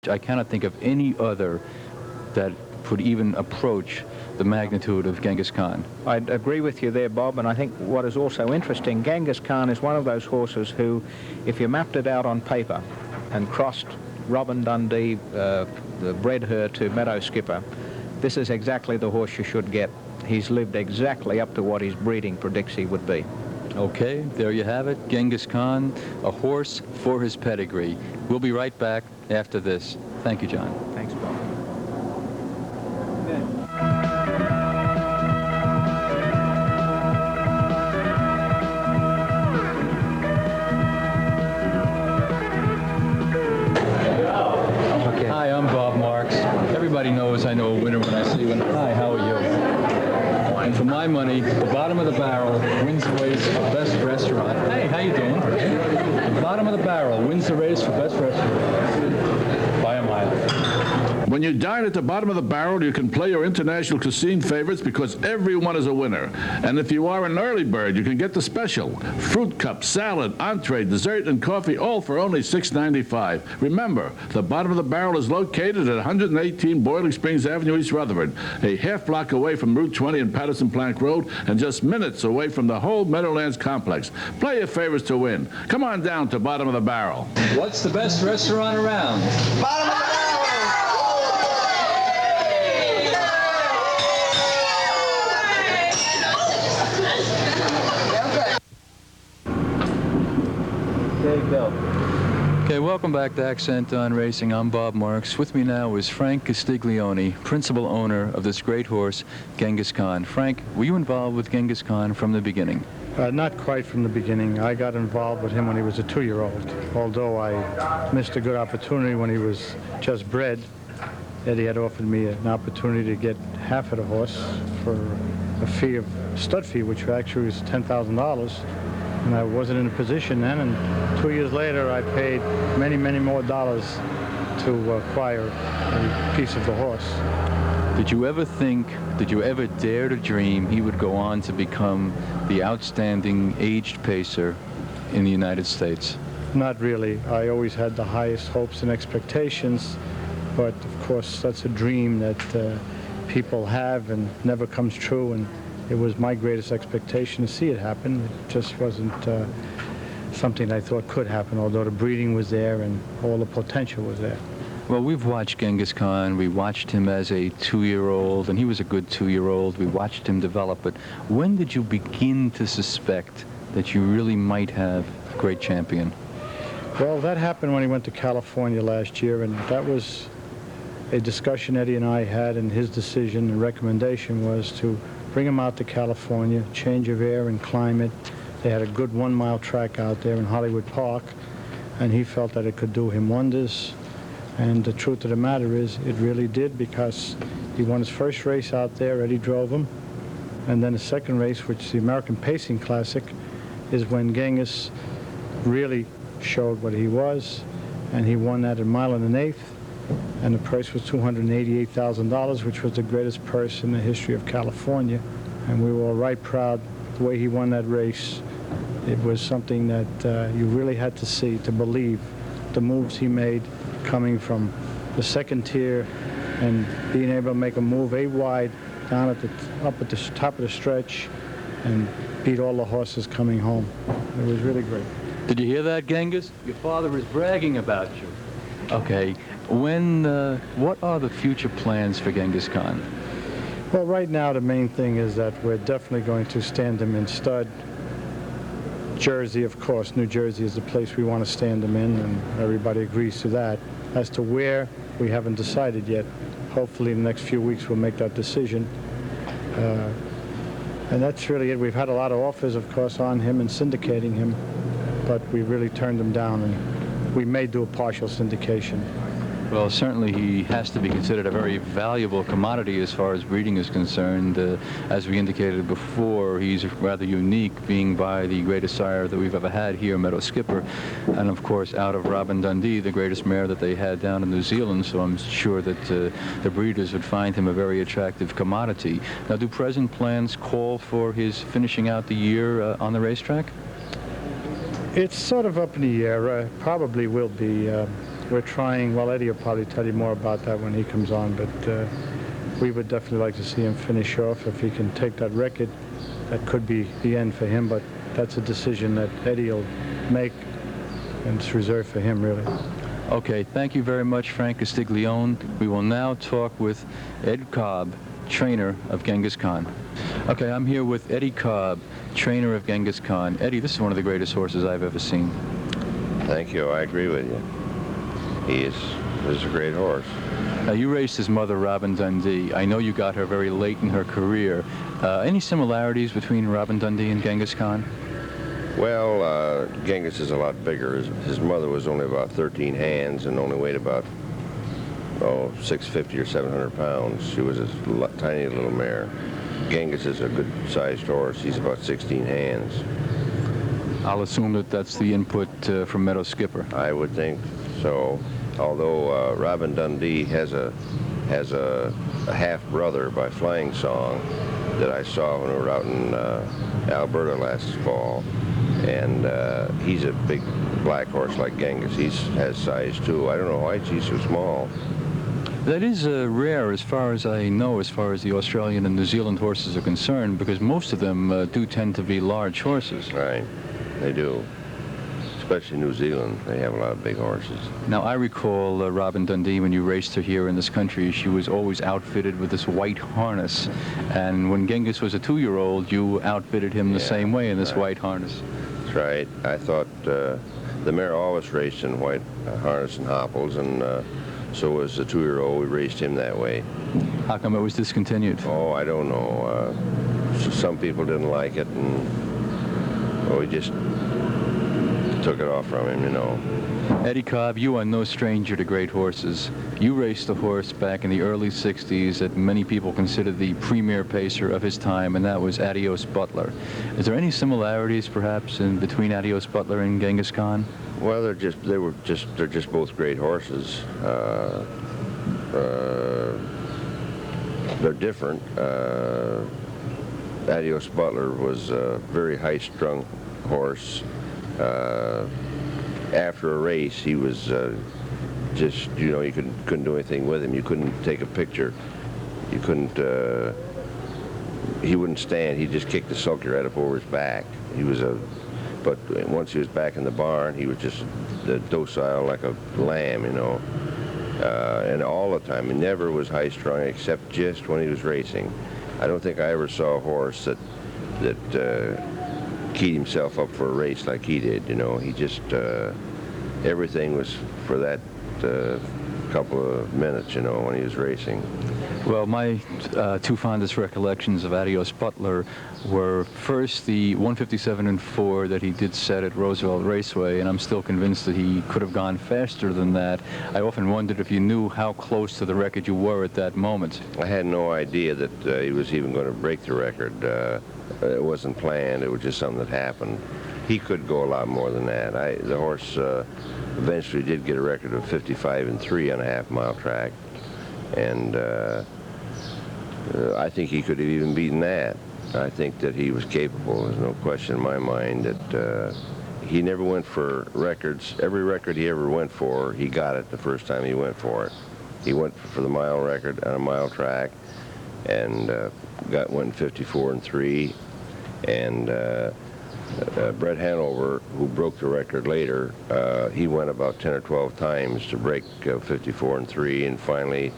I cannot think of any other that could even approach the magnitude of Genghis Khan. I'd agree with you there, Bob, and I think what is also interesting, Genghis Khan is one of those horses who, if you mapped it out on paper and crossed Robin Dundee, bred her to Meadow Skipper, this is exactly the horse you should get. He's lived exactly up to what his breeding predicts he would be. Okay, there you have it. Genghis Khan, a horse for his pedigree. We'll be right back after this. Thank you, John. Thanks, Bob. Hi, I'm Bob Marks. Everybody knows I know a winner when I see one. Hi, how are you? And for my money, the bottom of the barrel wins the race for best restaurant. Hey, how you doing? The bottom of the barrel wins the race for best restaurant by a mile. When you dine at the bottom of the barrel, you can play your international casino favorites because everyone is a winner. And if you are an early bird, you can get the special. Fruit cup, salad, entree, dessert, and coffee, all for only $6.95. Remember, the bottom of the barrel is located at 118 Boiling Springs Avenue, East Rutherford, a half block away from Route 20 and Patterson Plank Road, and just minutes away from the whole Meadowlands complex. Play your favorites to win. Come on down to Bottom of the Barrel. What's the best restaurant around? Bottom of the barrel! Okay, welcome back to Accent on Racing. I'm Bob Marks. With me now is Frank Castiglione, principal owner of this great horse, Genghis Khan. Frank, were you involved with Genghis Khan from the beginning? Not quite from the beginning. I got involved with him when he was a 2-year-old. Although I missed a good opportunity when he was just bred, Eddie had offered me an opportunity to get half of the horse for a fee of stud fee, which actually was $10,000. And I wasn't in a position then, and 2 years later I paid many, many more dollars to acquire a piece of the horse. Did you ever think, did you ever dare to dream he would go on to become the outstanding aged pacer in the United States? Not really. I always had the highest hopes and expectations, but of course that's a dream that people have and never comes true, and it was my greatest expectation to see it happen. It just wasn't something I thought could happen, although the breeding was there and all the potential was there. Well, we've watched Genghis Khan. We watched him as a 2-year-old, and he was a good 2-year-old. We watched him develop. But when did you begin to suspect that you really might have a great champion? Well, that happened when he went to California last year, and that was a discussion Eddie and I had, and his decision and recommendation was to bring him out to California, change of air and climate. They had a good 1-mile track out there in Hollywood Park, and he felt that it could do him wonders. And the truth of the matter is, it really did, because he won his first race out there. Eddie drove him. And then the second race, which is the American Pacing Classic, is when Genghis really showed what he was, and he won that at 1 1/8. And the price was $288,000, which was the greatest purse in the history of California. And we were all right proud the way he won that race. It was something that you really had to see to believe the moves he made, coming from the second tier and being able to make a move wide down at the up at the top of the stretch and beat all the horses coming home. It was really great. Did you hear that, Genghis? Your father is bragging about you. Okay. What are the future plans for Genghis Khan? Well, right now the main thing is that we're definitely going to stand him in stud. Jersey, of course, New Jersey is the place we want to stand him in, and everybody agrees to that. As to where, we haven't decided yet. Hopefully in the next few weeks we'll make that decision. And that's really it. We've had a lot of offers, of course, on him and syndicating him, but we really turned them down, and we may do a partial syndication. Well, certainly he has to be considered a very valuable commodity as far as breeding is concerned. As we indicated before, he's rather unique, being by the greatest sire that we've ever had here, Meadow Skipper, and of course out of Robin Dundee, the greatest mare that they had down in New Zealand, so I'm sure that the breeders would find him a very attractive commodity. Now, do present plans call for his finishing out the year on the racetrack? It's sort of up in the air. Probably will be. we're trying, well, Eddie will probably tell you more about that when he comes on, but we would definitely like to see him finish off. If he can take that record, that could be the end for him, but that's a decision that Eddie will make, and it's reserved for him, really. Okay, thank you very much, Frank Castiglione. We will now talk with Ed Cobb, trainer of Genghis Khan. Okay, I'm here with Eddie Cobb, trainer of Genghis Khan. Eddie, this is one of the greatest horses I've ever seen. Thank you. I agree with you. He is a great horse. Now, you raced his mother, Robin Dundee. I know you got her very late in her career. Any similarities between Robin Dundee and Genghis Khan? Well, Genghis is a lot bigger. His mother was only about 13 hands and only weighed about 650 or 700 pounds. She was a tiny little mare. Genghis is a good-sized horse. He's about 16 hands. I'll assume that that's the input from Meadow Skipper. I would think so. Although Robin Dundee has a half-brother by Flying Song that I saw when we were out in Alberta last fall. And he's a big black horse like Genghis. He has size too. I don't know why he's so small. That is rare, as far as I know, as far as the Australian and New Zealand horses are concerned, because most of them do tend to be large horses. Right, they do. Especially New Zealand, they have a lot of big horses. Now, I recall Robin Dundee, when you raced her here in this country, she was always outfitted with this white harness. And when Genghis was a 2-year-old, you outfitted him the same way in this white harness. That's right. I thought the mare always raced in white harness and hopples, and so was the 2-year-old. We raced him that way. How come it was discontinued? Oh, I don't know. Some people didn't like it, and we just took it off from him, you know. Eddie Cobb, you are no stranger to great horses. You raced a horse back in the early 60s that many people consider the premier pacer of his time, and that was Adios Butler. Is there any similarities, perhaps, in between Adios Butler and Genghis Khan? Well, they're just both great horses. They're different. Adios Butler was a very high-strung horse. After a race, he was just, you know, you couldn't do anything with him. You couldn't take a picture. You couldn't, he wouldn't stand. He just kicked the sulky right up over his back. But once he was back in the barn, he was just docile like a lamb, you know. And all the time, he never was high-strung except just when he was racing. I don't think I ever saw a horse that keyed himself up for a race like he did, you know. He just, everything was for that couple of minutes, you know, when he was racing. Well, my two fondest recollections of Adios Butler were first the 157-4 that he did set at Roosevelt Raceway, and I'm still convinced that he could have gone faster than that. I often wondered if you knew how close to the record you were at that moment. I had no idea that he was even going to break the record. It wasn't planned. It was just something that happened. He could go a lot more than that. The horse eventually did get a record of 55-3 on a half-mile track, and I think he could have even beaten that. I think that he was capable. There's no question in my mind that he never went for records. Every record he ever went for, he got it the first time he went for it. He went for the mile record on a mile track, and went 54-3, and Brett Hanover, who broke the record later, he went about 10 or 12 times to break 54-3, and finally